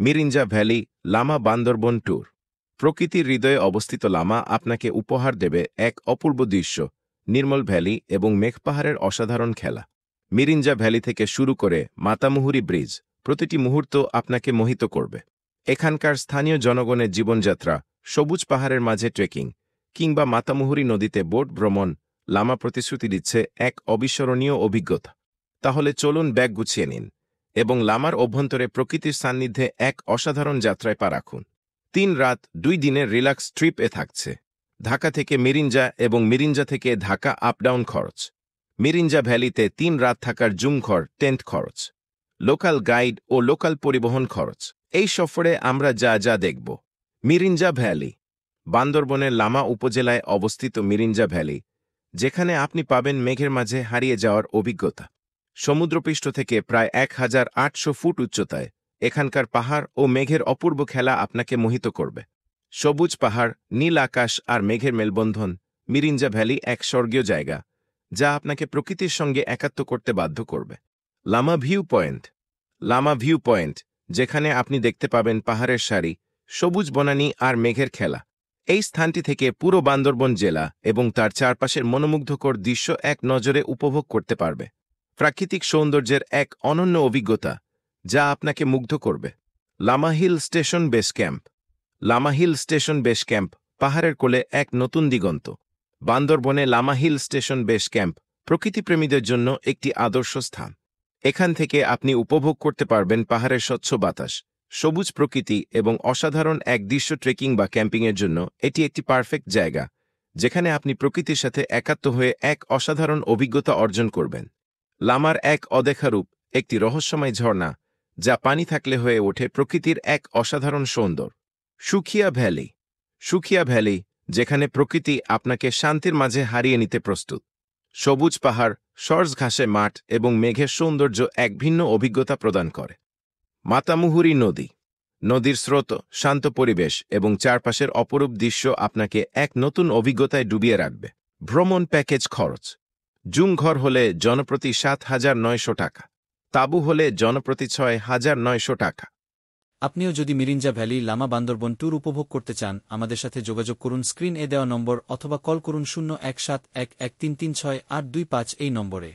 Mirinja valley Lama Bandarban tour. প্রকৃতির হৃদয়ে অবস্থিত লামা আপনাকে উপহার দেবে এক অপূর্ব দৃশ্য, নির্মল ভ্যালি এবং মেঘপাহাড়ের অসাধারণ খেলা। মিরিঞ্জা ভ্যালি থেকে শুরু করে মাতামুহুরি ব্রিজ, প্রতিটি মুহূর্ত আপনাকে মোহিত করবে। এখানকার স্থানীয় জনগণের জীবনযাত্রা, সবুজ পাহাড়ের মাঝে ট্রেকিং কিংবা মাতামুহুরি নদীতে বোট ভ্রমণ, লামা প্রতিশ্রুতি দিচ্ছে এক অবিস্মরণীয় অভিজ্ঞতা। তাহলে চলুন ব্যাগ গুছিয়ে নিন এবং লামার অভ্যন্তরে প্রকৃতির সান্নিধ্যে এক অসাধারণ যাত্রায় পা রাখুন। 3 রাত 2 দিনের রিল্যাক্স ট্রিপ এ থাকছে। ঢাকা থেকে মিরিঞ্জা এবং মিরিঞ্জা থেকে ঢাকা আপ ডাউন খরচ। মিরিঞ্জা ভ্যালিতে 3 রাত থাকার জুম ঘর টেন্ট খরচ, লোকাল গাইড ও লোকাল পরিবহন খরচ। এই সফরে আমরা যা যা দেখব। মিরিঞ্জা ভ্যালি বান্দরবনের লামা উপজেলায় অবস্থিত মিরিঞ্জা ভ্যালি, যেখানে আপনি পাবেন মেঘের মাঝে হারিয়ে যাওয়ার অভিজ্ঞতা। সমুদ্রপৃষ্ঠ থেকে প্রায় 1800 ফুট উচ্চতায় এখানকার পাহাড় ও মেঘের অপূর্ব খেলা আপনাকে মোহিত করবে। সবুজ পাহাড়, নীল আকাশ আর মেঘের মেলবন্ধন, মিরিঞ্জা ভ্যালি এক স্বর্গীয় জায়গা যা আপনাকে প্রকৃতির সঙ্গে একাত্ম করতে বাধ্য করবে। Lama view point. Lama view point, যেখানে আপনি দেখতে পাবেন পাহাড়ের সারি, সবুজ বনানী আর মেঘের খেলা। এই স্থানটি থেকে পুরো বান্দরবন জেলা এবং তার চারপাশের মনোমুগ্ধকর দৃশ্য এক নজরে উপভোগ করতে পারবে। প্রাকৃতিক সৌন্দর্যের এক অনন্য অভিজ্ঞতা যা আপনাকে মুগ্ধ করবে। Lama hill station base camp. Lama hill station base camp পাহাড়ের কোলে এক নতুন দিগন্ত। বান্দরবনে Lama hill station base camp প্রকৃতিপ্রেমীদের জন্য একটি আদর্শ স্থান। এখান থেকে আপনি উপভোগ করতে পারবেন পাহাড়ের স্বচ্ছ বাতাস, সবুজ প্রকৃতি এবং অসাধারণ এক দৃশ্য। ট্রেকিং বা ক্যাম্পিংয়ের জন্য এটি একটি পারফেক্ট জায়গা, যেখানে আপনি প্রকৃতির সাথে একাত্ম হয়ে এক অসাধারণ অভিজ্ঞতা অর্জন করবেন। লামার এক অদেখা রূপ, একটি রহস্যময় ঝর্ণা যা পানি থাকলে হয়ে ওঠে প্রকৃতির এক অসাধারণ সৌন্দর্য। সুখিয়া ভ্যালি। সুখিয়া ভ্যালি, যেখানে প্রকৃতি আপনাকে শান্তির মাঝে হারিয়ে নিতে প্রস্তুত। সবুজ পাহাড়, সরস ঘাসে মাঠ এবং মেঘের সৌন্দর্য এক ভিন্ন অভিজ্ঞতা প্রদান করে। মাতামুহুরি নদী। নদীর স্রোত, শান্ত পরিবেশ এবং চারপাশের অপরূপ দৃশ্য আপনাকে এক নতুন অভিজ্ঞতায় ডুবিয়ে রাখবে। ভ্রমণ প্যাকেজ খরচ। জুম ঘর হলে জনপ্রতি 7,900 টাকা, তাঁবু হলে জনপ্রতি 6,900 টাকা। আপনিও যদি মিরিঞ্জা ভ্যালি লামা বান্দরবন ট্যুর উপভোগ করতে চান, আমাদের সাথে যোগাযোগ করুন স্ক্রিন এ দেওয়া নম্বর অথবা কল করুন 01711336 825 এই নম্বরে।